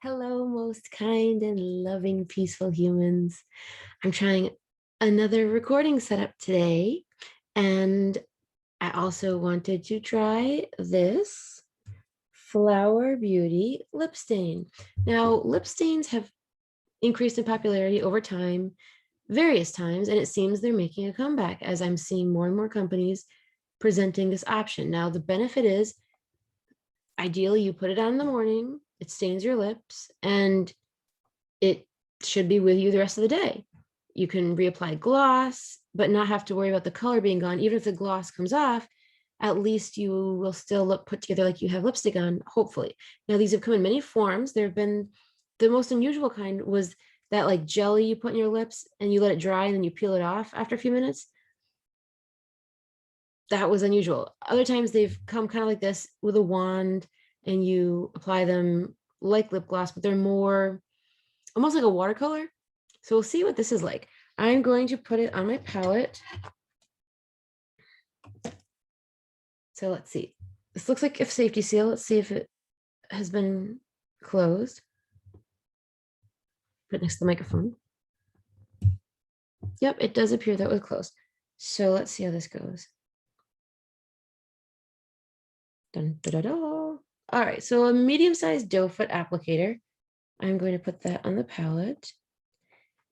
Hello, most kind and loving, peaceful humans. I'm trying another recording setup today, and I also wanted to try this Flower Beauty lip stain. Now, lip stains have increased in popularity over time, various times, and it seems they're making a comeback as I'm seeing more and more companies presenting this option. Now, the benefit is ideally you put it on in the morning, it stains your lips, and it should be with you the rest of the day. You can reapply gloss, but not have to worry about the color being gone. Even if the gloss comes off, at least you will still look put together like you have lipstick on, hopefully. Now, these have come in many forms. There have been, the most unusual kind was that like jelly you put in your lips and you let it dry and then you peel it off after a few minutes. That was unusual. Other times they've come kind of like this with a wand and you apply them like lip gloss, but they're more almost like a watercolor. So we'll see what this is like. I'm going to put it on my palette. So let's see. This looks like a safety seal. Let's see if it has been closed. Put it next to the microphone. Yep, it does appear that was closed. So let's see how this goes. Dun, da, da, da. All right, so a medium-sized doe foot applicator. I'm going to put that on the palette.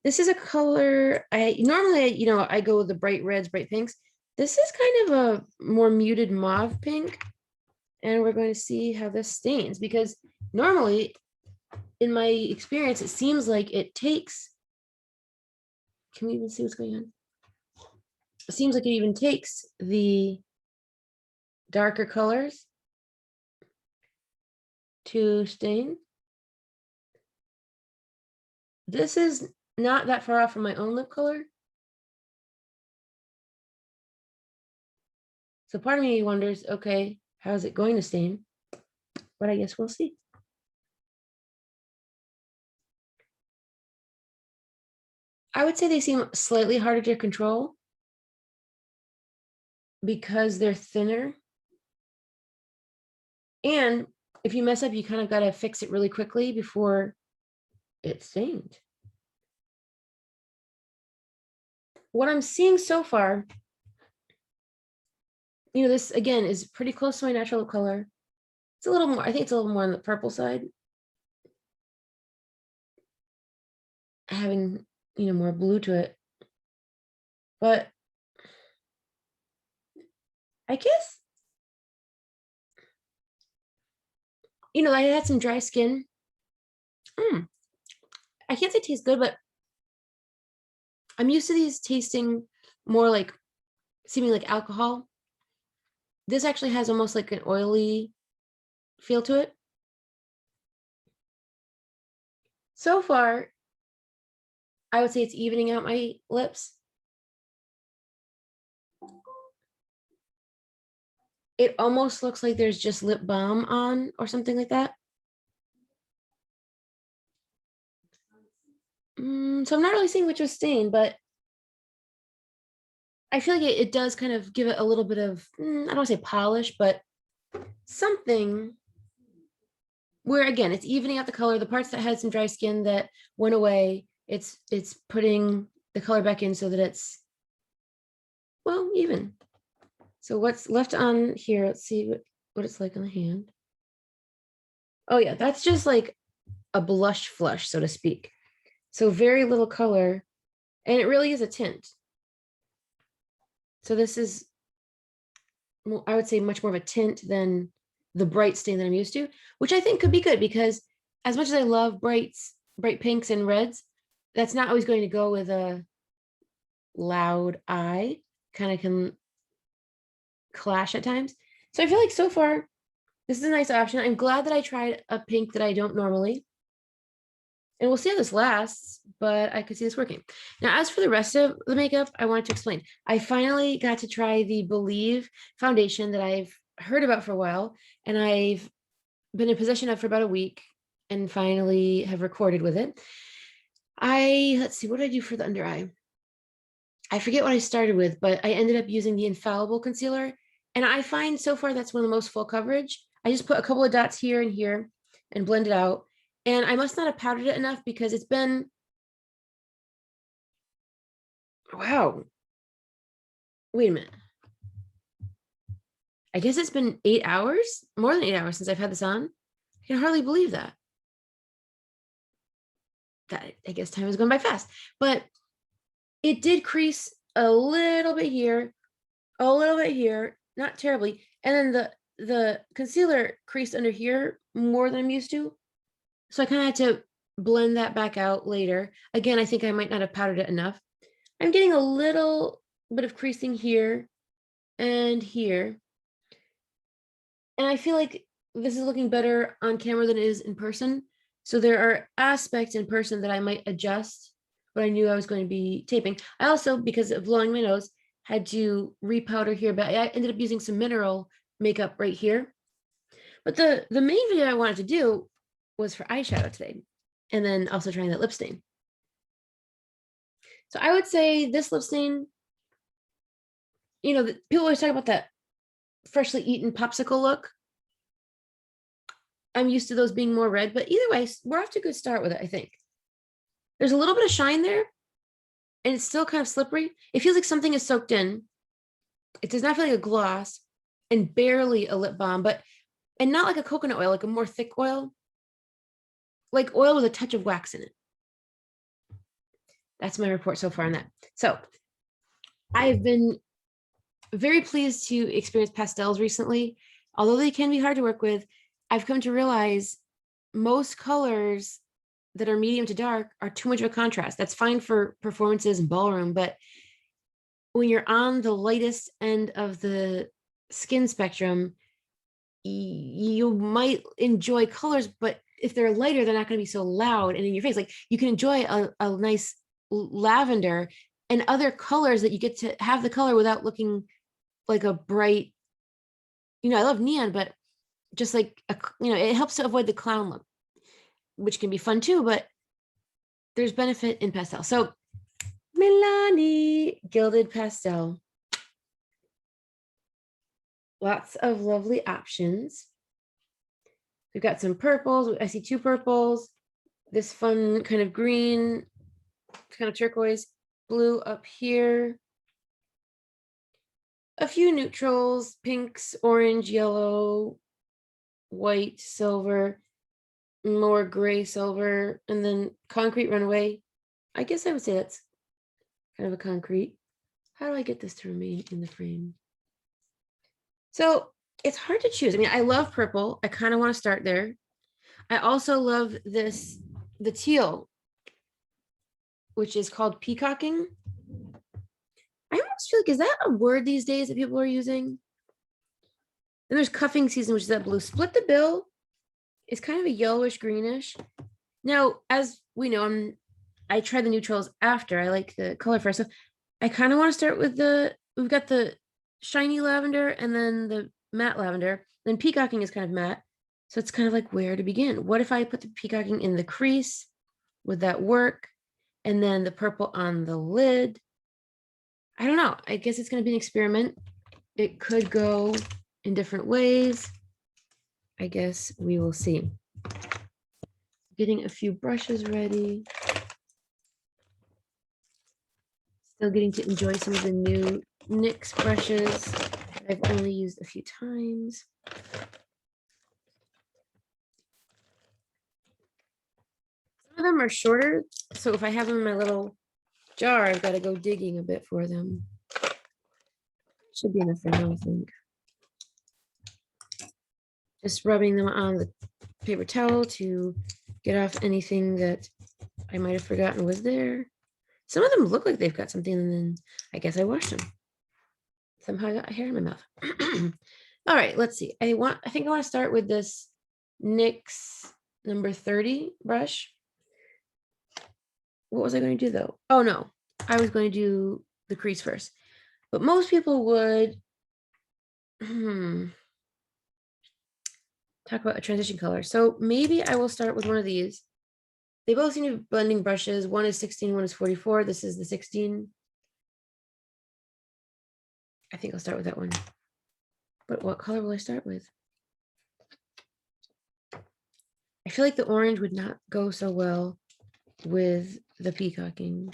This is a color I normally, I go with the bright reds, bright pinks. This is kind of a more muted mauve pink. And we're going to see how this stains because normally in my experience, it seems like it takes, can we even see what's going on? It seems like it even takes the darker colors to stain. This is not that far off from my own lip color. So part of me wonders, okay, how is it going to stain? But I guess we'll see. I would say they seem slightly harder to control because they're thinner. And if you mess up, you kind of got to fix it really quickly before it's stained. What I'm seeing so far, this again is pretty close to my natural lip color. It's a little more, I think it's a little more on the purple side. Having, more blue to it. But I guess, I had some dry skin. I can't say it tastes good, but I'm used to these tasting more like, seeming like alcohol. This actually has almost like an oily feel to it. So far, I would say it's evening out my lips. It almost looks like there's just lip balm on or something like that. So I'm not really seeing which was stained, but I feel like it does kind of give it a little bit of, I don't want to say polish, but something where, again, it's evening out the color. The parts that had some dry skin that went away, it's putting the color back in so that it's, well, even. So what's left on here, let's see what it's like on the hand. Oh yeah, that's just like a blush flush, so to speak. So very little color, and it really is a tint. So this is, I would say, much more of a tint than the bright stain that I'm used to, which I think could be good because as much as I love bright pinks and reds, that's not always going to go with a loud eye. Kind of can clash at times. So I feel like so far, this is a nice option. I'm glad that I tried a pink that I don't normally. And we'll see how this lasts, but I could see this working. Now, as for the rest of the makeup, I wanted to explain. I finally got to try the Believe foundation that I've heard about for a while, and I've been in possession of for about a week and finally have recorded with it. Let's see, what did I do for the under eye? I forget what I started with, but I ended up using the Infallible concealer. And I find so far that's one of the most full coverage. I just put a couple of dots here and here and blend it out. And I must not have powdered it enough because it's been, wow, wait a minute. I guess it's been 8 hours, more than 8 hours since I've had this on. I can hardly believe that. I guess time is going by fast, but it did crease a little bit here, not terribly. And then the concealer creased under here more than I'm used to. So I kind of had to blend that back out later. Again, I think I might not have powdered it enough. I'm getting a little bit of creasing here and here. And I feel like this is looking better on camera than it is in person. So there are aspects in person that I might adjust, but I knew I was going to be taping. I also, because of blowing my nose, had to repowder here, but I ended up using some mineral makeup right here. But the main video I wanted to do was for eyeshadow today, and then also trying that lip stain. So I would say this lip stain, you know, people always talk about that freshly eaten popsicle look. I'm used to those being more red, but either way, we're off to a good start with it, I think. There's a little bit of shine there, and it's still kind of slippery. It feels like something is soaked in. It does not feel like a gloss, and barely a lip balm, and not like a coconut oil, like a more thick oil, like oil with a touch of wax in it. That's my report so far on that. So I've been very pleased to experience pastels recently. Although they can be hard to work with, I've come to realize most colors that are medium to dark are too much of a contrast. That's fine for performances and ballroom, but when you're on the lightest end of the skin spectrum, you might enjoy colors, but if they're lighter, they're not going to be so loud and in your face. Like you can enjoy a nice lavender and other colors that you get to have the color without looking like a bright, I love neon, but just like, it helps to avoid the clown look, which can be fun too, but there's benefit in pastel. So Milani Gilded Pastel. Lots of lovely options. We've got some purples. I see two purples, this fun kind of green, kind of turquoise, blue up here, a few neutrals, pinks, orange, yellow, white, silver, more gray, silver, and then concrete runaway. I guess I would say that's kind of a concrete. How do I get this to remain in the frame? So it's hard to choose. I mean, I love purple. I kind of want to start there. I also love the teal, which is called peacocking. I almost feel like, is that a word these days that people are using? Then there's cuffing season, which is that blue. Split the bill is kind of a yellowish greenish. Now, as we know, I try the neutrals after. I like the color first. So I kind of want to start with we've got the shiny lavender and then the matte lavender. Then peacocking is kind of matte. So it's kind of like where to begin. What if I put the peacocking in the crease? Would that work? And then the purple on the lid. I don't know. I guess it's going to be an experiment. It could go in different ways. I guess we will see. Getting a few brushes ready. Still getting to enjoy some of the new NYX brushes that I've only used a few times. Some of them are shorter, so if I have them in my little jar, I've got to go digging a bit for them. Should be enough for now, I think. Just rubbing them on the paper towel to get off anything that I might have forgotten was there. Some of them look like they've got something, and then I guess I washed them. Somehow I got hair in my mouth. All right, let's see. I think I want to start with this NYX number 30 brush. What was I going to do though? Oh no, I was going to do the crease first. But most people would talk about a transition color. So maybe I will start with one of these. They both seem to be blending brushes. One is 16, one is 44. This is the 16. I think I'll start with that one. But what color will I start with? I feel like the orange would not go so well with the peacocking.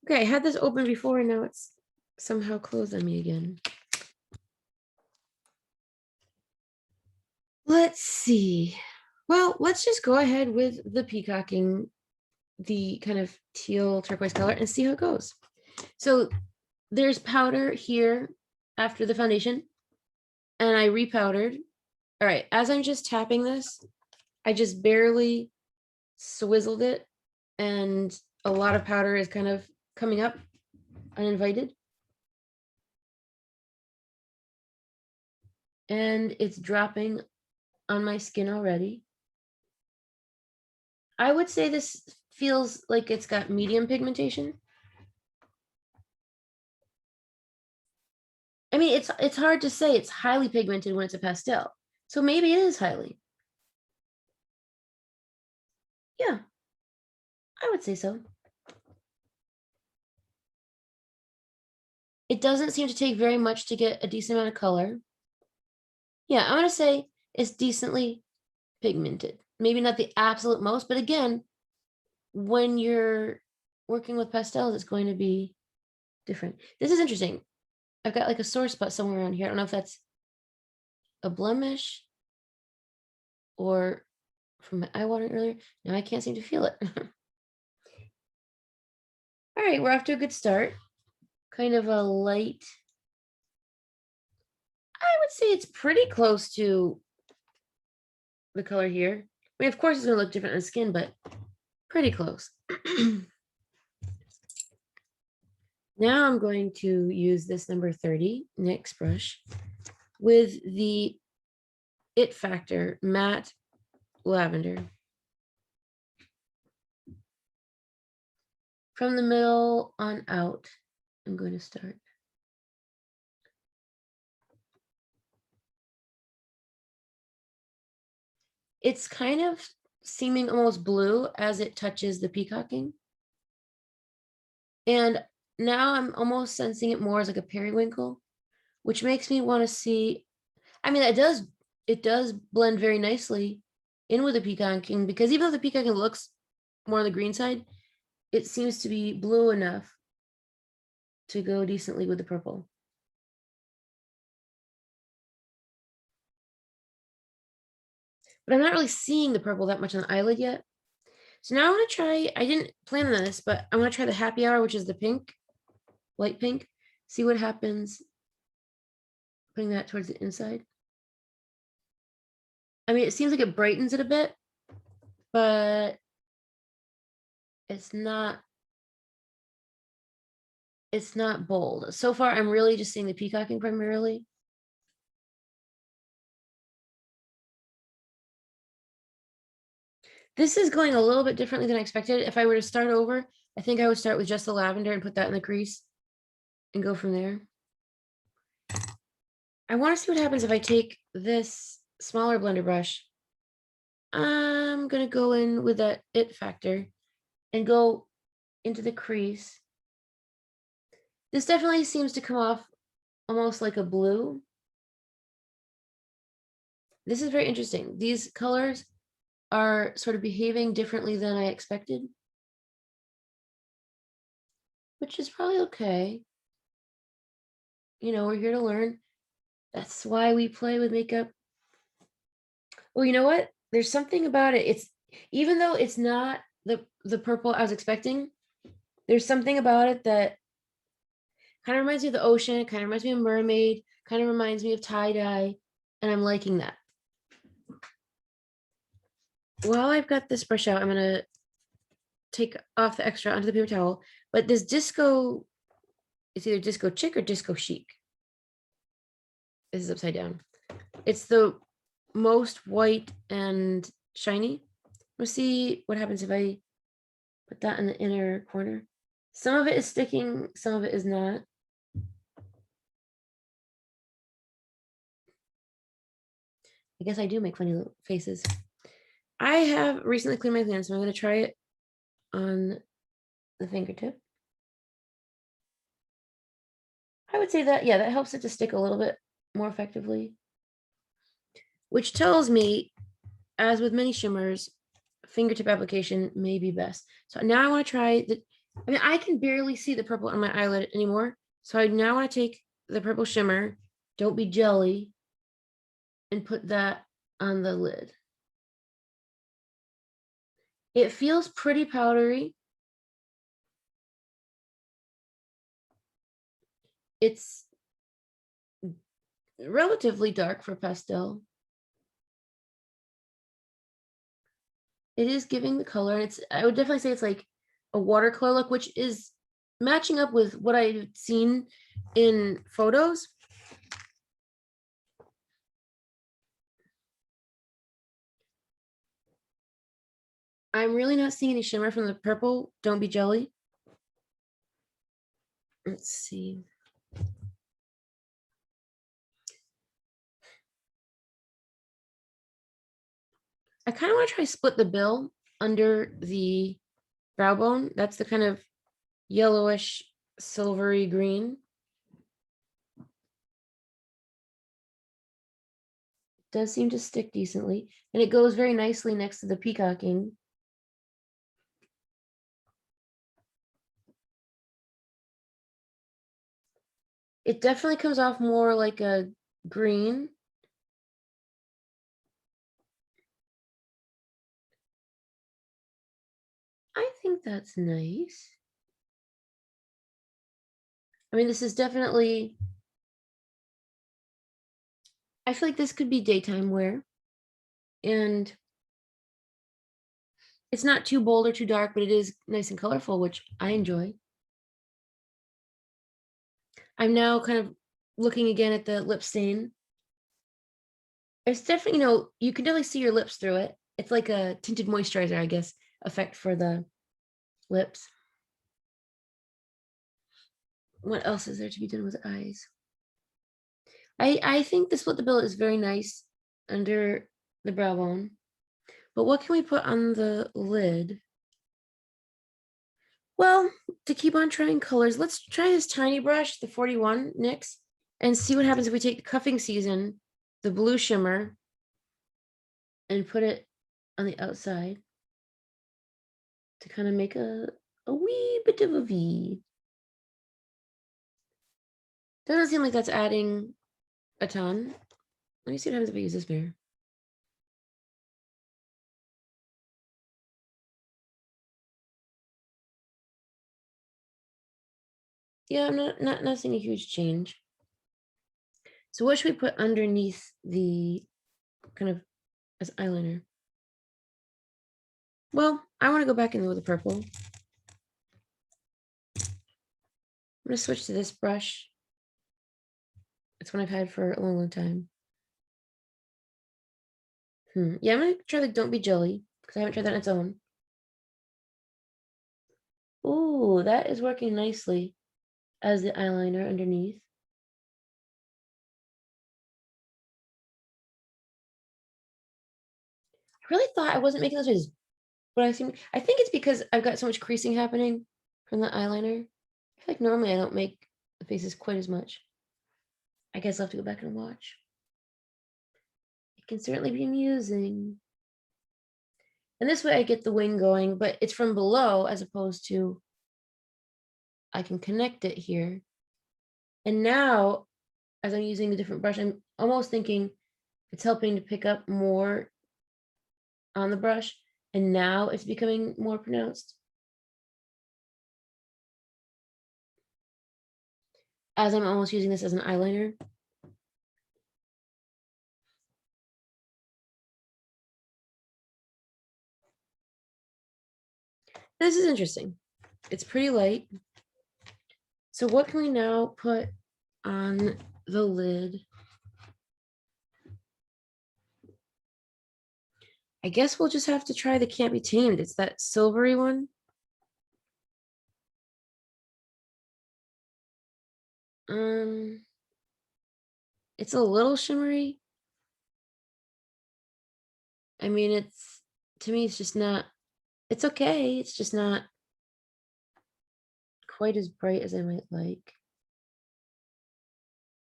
Okay, I had this open before and now it's somehow closed on me again. Let's see. Well, let's just go ahead with the peacocking, the kind of teal turquoise color, and see how it goes. So there's powder here after the foundation, and I repowdered. All right, as I'm just tapping this, I just barely swizzled it, and a lot of powder is kind of coming up uninvited. And it's dropping on my skin already. I would say this feels like it's got medium pigmentation. I mean, it's hard to say it's highly pigmented when it's a pastel. So maybe it is highly. Yeah, I would say so. It doesn't seem to take very much to get a decent amount of color. Yeah, I'm going to say it's decently pigmented. Maybe not the absolute most, but again, when you're working with pastels, it's going to be different. This is interesting. I've got like a sore spot somewhere around here. I don't know if that's a blemish or from my eye watering earlier. Now I can't seem to feel it. All right, we're off to a good start. Kind of a light, I would say it's pretty close to the color here. I mean, of course it's gonna look different on the skin, but pretty close. Now I'm going to use this number 30 NYX brush with the It Factor Matte Lavender. From the middle on out, I'm going to start. It's kind of seeming almost blue as it touches the peacocking. And now I'm almost sensing it more as like a periwinkle, which makes me want to see. I mean, it does blend very nicely in with the peacocking, because even though the peacocking looks more on the green side, it seems to be blue enough to go decently with the purple. But I'm not really seeing the purple that much on the eyelid yet. So now I want to try, I didn't plan on this, but I want to try the Happy Hour, which is the pink, light pink. See what happens putting that towards the inside. I mean, it seems like it brightens it a bit, but it's not bold. So far, I'm really just seeing the peacocking primarily. This is going a little bit differently than I expected. If I were to start over, I think I would start with just the lavender and put that in the crease and go from there. I want to see what happens if I take this smaller blender brush. I'm going to go in with that It Factor and go into the crease. This definitely seems to come off almost like a blue. This is very interesting. These colors are sort of behaving differently than I expected, which is probably okay. You know, we're here to learn. That's why we play with makeup. Well, you know what? There's something about it. It's, even though it's not the purple I was expecting, there's something about it that kind of reminds me of the ocean, kind of reminds me of mermaid, kind of reminds me of tie-dye, and I'm liking that. While I've got this brush out, I'm gonna take off the extra onto the paper towel, but this disco, it's either disco chic or disco chic. This is upside down. It's the most white and shiny. We'll see what happens if I put that in the inner corner. Some of it is sticking, some of it is not. I guess I do make funny little faces. I have recently cleaned my hands, so I'm going to try it on the fingertip. I would say that, yeah, that helps it to stick a little bit more effectively, which tells me as with many shimmers, fingertip application may be best. So now I want to try the, I mean, I can barely see the purple on my eyelid anymore. So I now want to take the purple shimmer, Don't Be Jelly, and put that on the lid. It feels pretty powdery. It's relatively dark for pastel. It is giving the color. It's, I would definitely say it's like a watercolor look, which is matching up with what I've seen in photos. I'm really not seeing any shimmer from the purple Don't Be Jelly. Let's see. I kind of want to try split the bill under the brow bone. That's the kind of yellowish silvery green. Does seem to stick decently, and it goes very nicely next to the peacocking. It definitely comes off more like a green. I think that's nice. I mean, this is definitely, I feel like this could be daytime wear. And it's not too bold or too dark, but it is nice and colorful, which I enjoy. I'm now kind of looking again at the lip stain. It's definitely, you know, you can definitely see your lips through it. It's like a tinted moisturizer, I guess, effect for the lips. What else is there to be done with eyes? I think the split the bill is very nice under the brow bone. But what can we put on the lid? Well, to keep on trying colors, let's try this tiny brush, the 41 NYX, and see what happens if we take the cuffing season, the blue shimmer, and put it on the outside to kind of make a wee bit of a V. Doesn't seem like that's adding a ton. Let me see what happens if I use this mirror. Yeah, I'm not seeing a huge change. So what should we put underneath the kind of as eyeliner? Well, I want to go back in with the purple. I'm going to switch to this brush. It's one I've had for a long time. Yeah, I'm going to try the Don't Be Jelly because I haven't tried that on its own. Ooh, that is working nicely as the eyeliner underneath. I really thought I wasn't making those faces, but I think it's because I've got so much creasing happening from the eyeliner. I feel like normally I don't make the faces quite as much. I guess I'll have to go back and watch. It can certainly be amusing. And this way I get the wing going, but it's from below as opposed to I can connect it here. And now, as I'm using the different brush, I'm almost thinking it's helping to pick up more on the brush. And now it's becoming more pronounced. As I'm almost using this as an eyeliner. This is interesting. It's pretty light. So what can we now put on the lid? I guess we'll just have to try the Can't Be Tamed. It's that silvery one. It's a little shimmery. I mean, it's, to me, it's just not, it's okay. It's just not quite as bright as I might like.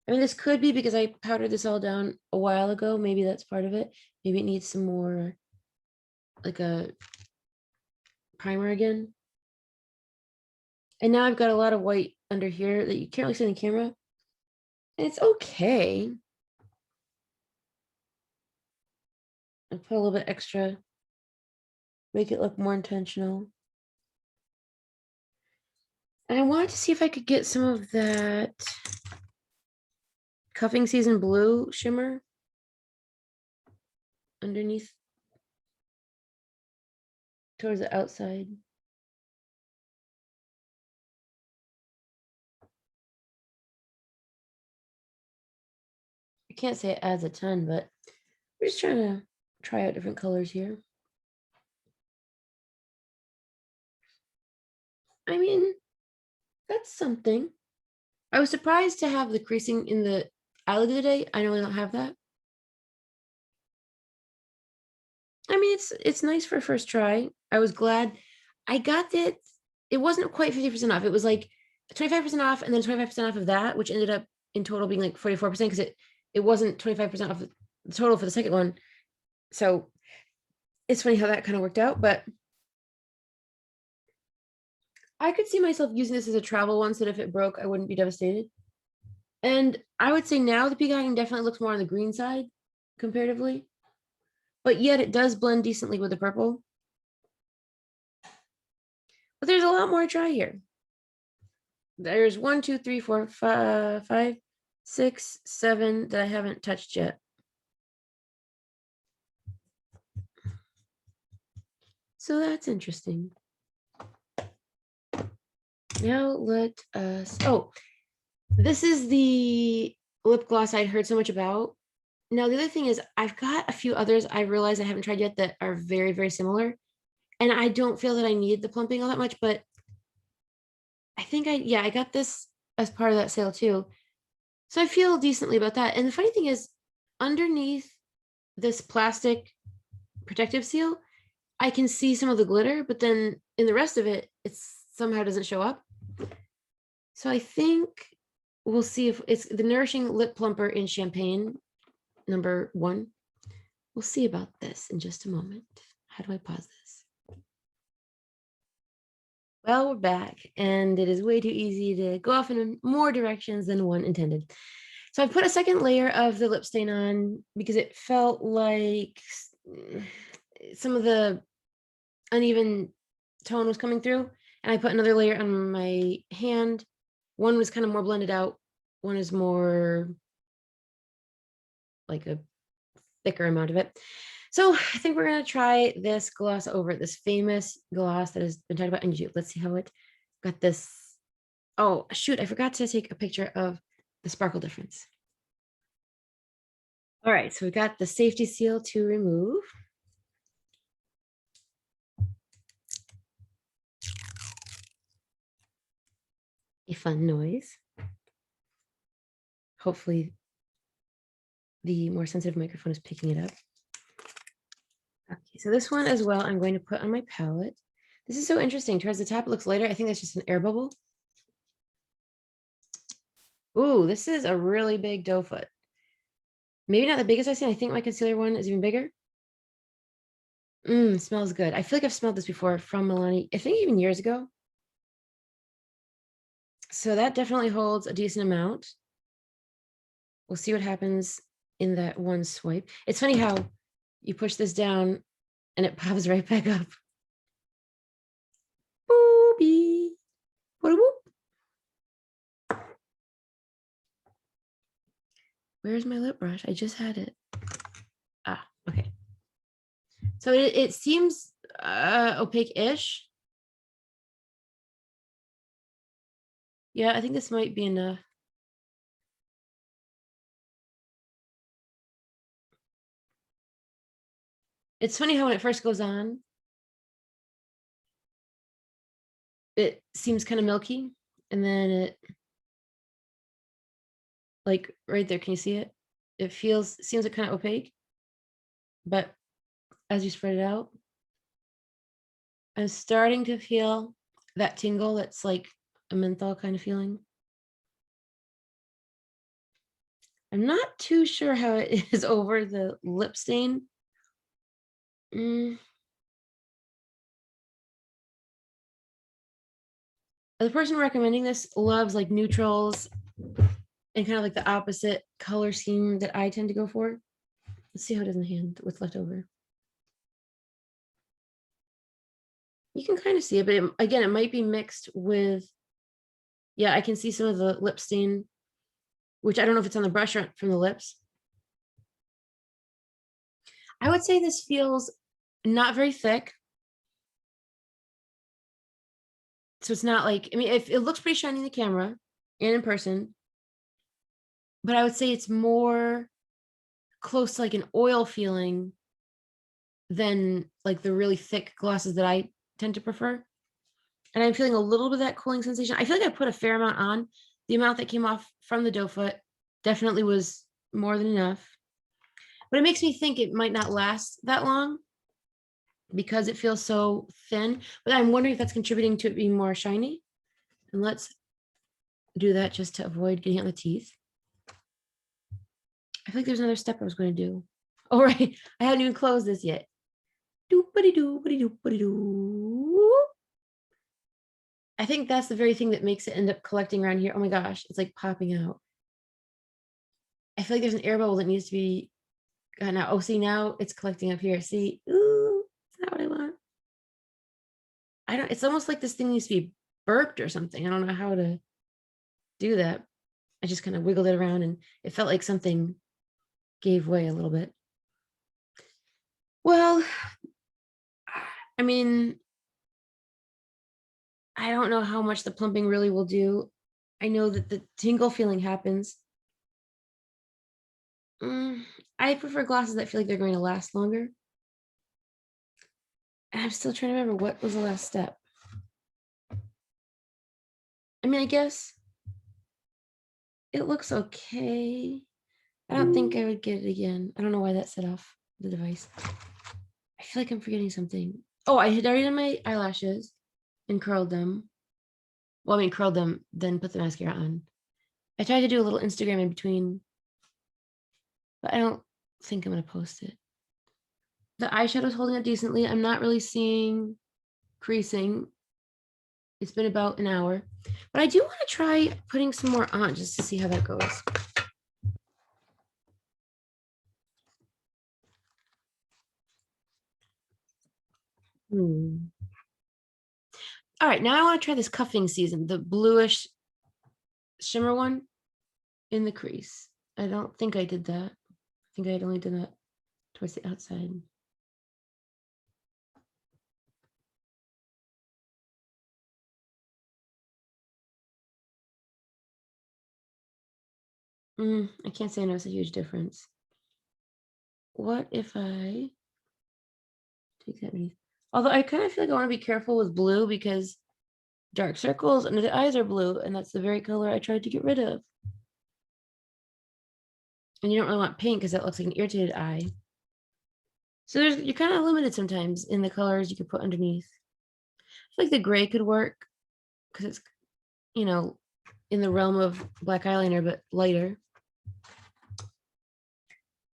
I mean, this could be because I powdered this all down a while ago. Maybe that's part of it. Maybe it needs some more like a primer again. And now I've got a lot of white under here that you can't really see in the camera. And it's okay. I'll put a little bit extra, make it look more intentional. And I wanted to see if I could get some of that Cuffing Season Blue shimmer underneath towards the outside. I can't say it adds a ton, but we're just trying to try out different colors here. I mean, that's something. I was surprised to have the creasing in the eyelid today. I normally don't have that. I mean, it's nice for a first try. I was glad I got it. It wasn't quite 50% off. It was like 25% off and then 25% off of that, which ended up in total being like 44% because it wasn't 25% off the total for the second one. So it's funny how that kind of worked out, but I could see myself using this as a travel one so that if it broke, I wouldn't be devastated. And I would say now the peacocking definitely looks more on the green side comparatively, but yet it does blend decently with the purple. But there's a lot more to try here. There's 1, 2, 3, 4, 5, 6, 7 that I haven't touched yet. So that's interesting. Now let us, oh, this is the lip gloss I'd heard so much about. Now, the other thing is I've got a few others I realize I haven't tried yet that are very, very similar. And I don't feel that I need the plumping all that much, but I think I got this as part of that sale too. So I feel decently about that. And the funny thing is, underneath this plastic protective seal, I can see some of the glitter, but then in the rest of it, it somehow doesn't show up. So I think we'll see if it's the Nourishing Lip Plumper in Champagne, number 1. We'll see about this in just a moment. How do I pause this? Well, we're back, and it is way too easy to go off in more directions than one intended. So I put a second layer of the lip stain on because it felt like some of the uneven tone was coming through. And I put another layer on my hand. One was kind of more blended out. One is more like a thicker amount of it. So I think we're going to try this gloss over it, this famous gloss that has been talked about on YouTube. Let's see how it got this. Oh, shoot. I forgot to take a picture of the sparkle difference. All right. So we got the safety seal to remove. A fun noise. Hopefully the more sensitive microphone is picking it up. Okay, so this one as well, I'm going to put on my palette. This is so interesting. Towards the top, it looks lighter. I think that's just an air bubble. Ooh, this is a really big doe foot. Maybe not the biggest I've seen. I think my concealer one is even bigger. Smells good. I feel like I've smelled this before from Milani, I think even years ago. So that definitely holds a decent amount. We'll see what happens in that one swipe. It's funny how you push this down and it pops right back up. Boopy. Where's my lip brush? I just had it. Ah, okay. So it seems opaque-ish. Yeah, I think this might be enough. It's funny how when it first goes on, it seems kind of milky, and then it, like right there, can you see it? It seems like kind of opaque, but as you spread it out, I'm starting to feel that tingle that's like a menthol kind of feeling. I'm not too sure how it is over the lip stain. The person recommending this loves like neutrals and kind of like the opposite color scheme that I tend to go for. Let's see how it is in the hand, what's left over. You can kind of see it, but again, it might be mixed with, yeah, I can see some of the lip stain, which I don't know if it's on the brush or from the lips. I would say this feels not very thick. So it's not like, I mean, if it looks pretty shiny in the camera and in person, but I would say it's more close to like an oil feeling than like the really thick glosses that I tend to prefer. And I'm feeling a little bit of that cooling sensation. I feel like I put a fair amount on. The amount that came off from the doe foot definitely was more than enough. But it makes me think it might not last that long because it feels so thin. But I'm wondering if that's contributing to it being more shiny. And let's do that just to avoid getting on the teeth. I feel like there's another step I was going to do. Oh, right. I haven't even closed this yet. I think that's the very thing that makes it end up collecting around here. Oh my gosh, it's like popping out. I feel like there's an air bubble that needs to be gotten out. Oh, see, now it's collecting up here. See, ooh, it's not what I want. I don't, it's almost like this thing needs to be burped or something. I don't know how to do that. I just kind of wiggled it around and it felt like something gave way a little bit. Well, I mean, I don't know how much the plumping really will do. I know that the tingle feeling happens. I prefer glosses that feel like they're going to last longer. And I'm still trying to remember what was the last step. I mean, I guess it looks okay. I don't think I would get it again. I don't know why that set off the device. I feel like I'm forgetting something. Oh, I had already done my eyelashes and curled them. Well, I mean, curled them, then put the mascara on. I tried to do a little Instagram in between, but I don't think I'm going to post it. The eyeshadow's holding up decently. I'm not really seeing creasing. It's been about an hour, but I do want to try putting some more on just to see how that goes. All right, now I want to try this cuffing season, the bluish shimmer one in the crease. I don't think I did that. I think I had only done that towards the outside. I can't say I notice a huge difference. What if I take that beneath? Although I kind of feel like I want to be careful with blue because dark circles under the eyes are blue, and that's the very color I tried to get rid of. And you don't really want pink because that looks like an irritated eye. So you're kind of limited sometimes in the colors you could put underneath. I feel like the gray could work because it's, you know, in the realm of black eyeliner, but lighter.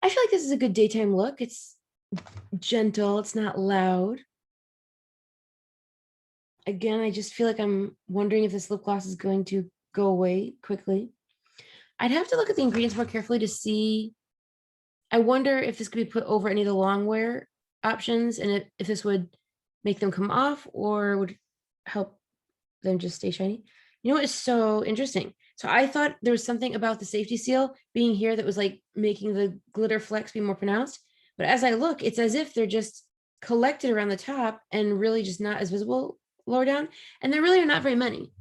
I feel like this is a good daytime look. It's gentle, it's not loud. Again, I just feel like I'm wondering if this lip gloss is going to go away quickly. I'd have to look at the ingredients more carefully to see. I wonder if this could be put over any of the long wear options and if this would make them come off or would help them just stay shiny. You know what is so interesting? So I thought there was something about the safety seal being here that was like making the glitter flecks be more pronounced. But as I look, it's as if they're just collected around the top and really just not as visible lower down. And there really are not very many.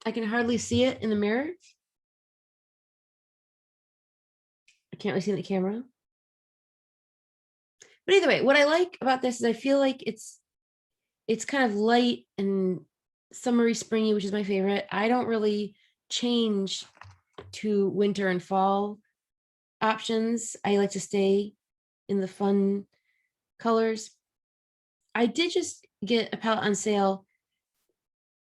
I can hardly see it in the mirror. I can't really see in the camera. But either way, what I like about this is I feel like it's kind of light and summery, springy, which is my favorite. I don't really change to winter and fall options. I like to stay in the fun colors. I did just get a palette on sale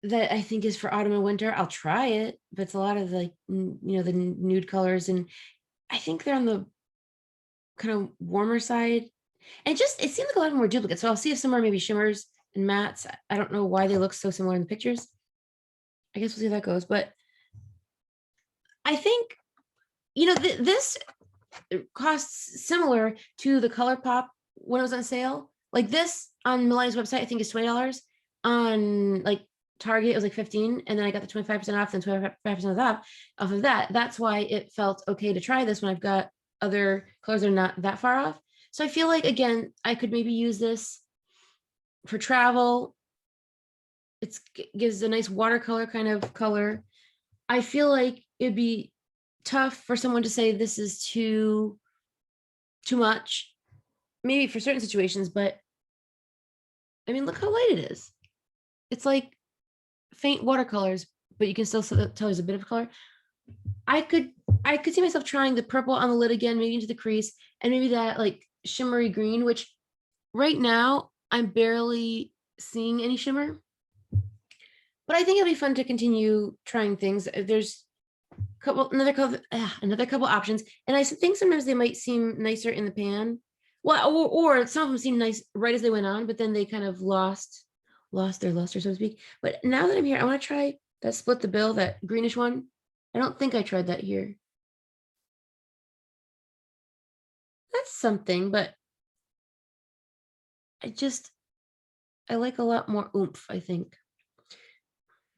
that I think is for autumn and winter. I'll try it, but it's a lot of like, the nude colors. And I think they're on the kind of warmer side. And it seems like a lot of them were duplicates. So I'll see if somewhere maybe shimmers and mattes. I don't know why they look so similar in the pictures. I guess we'll see how that goes. But I think, this costs similar to the ColourPop when it was on sale. Like this on Milani's website, I think is $20. On like Target, it was like 15, and then I got the 25% off, and 25% off of that. That's why it felt okay to try this when I've got other colors that are not that far off. So I feel like, again, I could maybe use this for travel. It gives a nice watercolor kind of color. I feel like it'd be tough for someone to say this is too much, maybe for certain situations, but I mean, look how light it is. It's like faint watercolors, but you can still tell there's a bit of color. I could see myself trying the purple on the lid again, maybe into the crease, and maybe that like shimmery green, which right now I'm barely seeing any shimmer. But I think it'll be fun to continue trying things. There's another couple options, and I think sometimes they might seem nicer in the pan. Well, or some of them seem nice right as they went on, but then they kind of lost their luster, so to speak. But now that I'm here, I want to try that split the bill, that greenish one. I don't think I tried that here. That's something, but I like a lot more oomph, I think.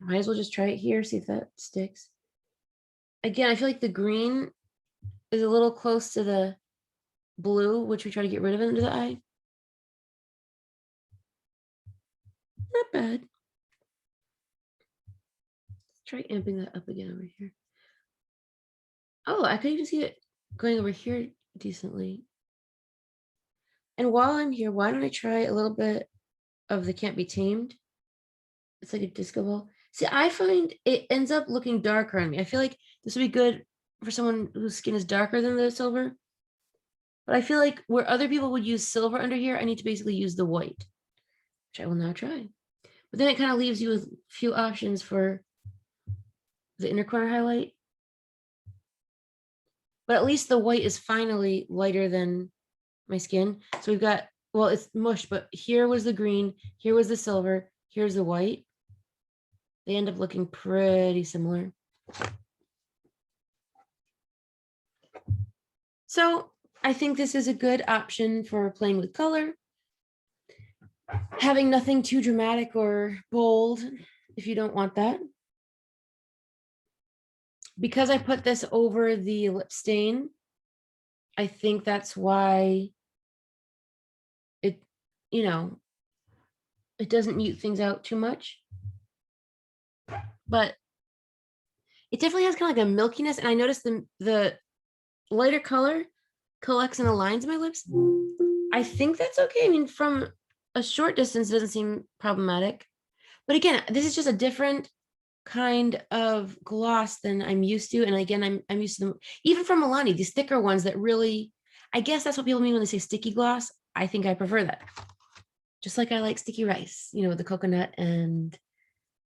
Might as well just try it here, see if that sticks. Again, I feel like the green is a little close to the blue, which we try to get rid of under the eye. Not bad. Let's try amping that up again over here. Oh, I could even see it going over here decently. And while I'm here, why don't I try a little bit of the Can't Be Tamed? It's like a disco ball. See, I find it ends up looking darker on me. I feel like this would be good for someone whose skin is darker than the silver. But I feel like where other people would use silver under here, I need to basically use the white, which I will now try. But then it kind of leaves you with a few options for the inner corner highlight. But at least the white is finally lighter than my skin. So we've got, well, it's mush, but here was the green, here was the silver, here's the white. They end up looking pretty similar. So I think this is a good option for playing with color, having nothing too dramatic or bold if you don't want that. Because I put this over the lip stain, I think that's why it, it doesn't mute things out too much. But it definitely has kind of like a milkiness, and I noticed the lighter color collects and aligns my lips. I think that's okay. I mean, from a short distance, it doesn't seem problematic. But again, this is just a different kind of gloss than I'm used to. And again, I'm used to them, even from Milani, these thicker ones that really, I guess that's what people mean when they say sticky gloss. I think I prefer that. Just like I like sticky rice, with the coconut, and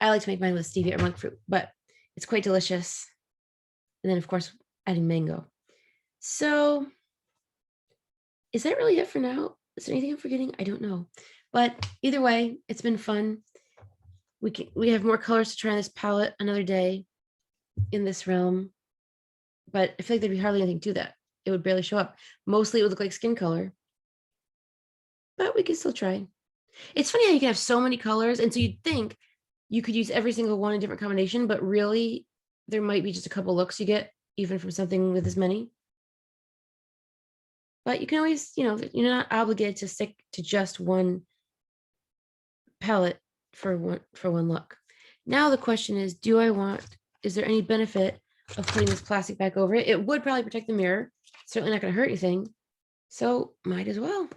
I like to make mine with stevia or monk fruit, but it's quite delicious. And then of course, adding mango. So is that really it for now? Is there anything I'm forgetting? I don't know. But either way, it's been fun. We have more colors to try on this palette another day in this realm. But I feel like there'd be hardly anything to that. It would barely show up. Mostly it would look like skin color. But we can still try. It's funny how you can have so many colors. And so you'd think you could use every single one in different combination, but really there might be just a couple looks you get even from something with as many. But you can always, you're not obligated to stick to just one palette for one look. Now the question is, is there any benefit of putting this plastic back over it? It would probably protect the mirror. It's certainly not going to hurt anything. So might as well.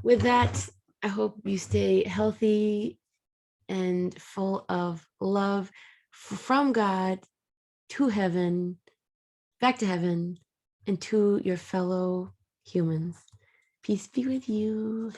With that, I hope you stay healthy and full of love from God to heaven, back to heaven, and to your fellow humans. Peace be with you.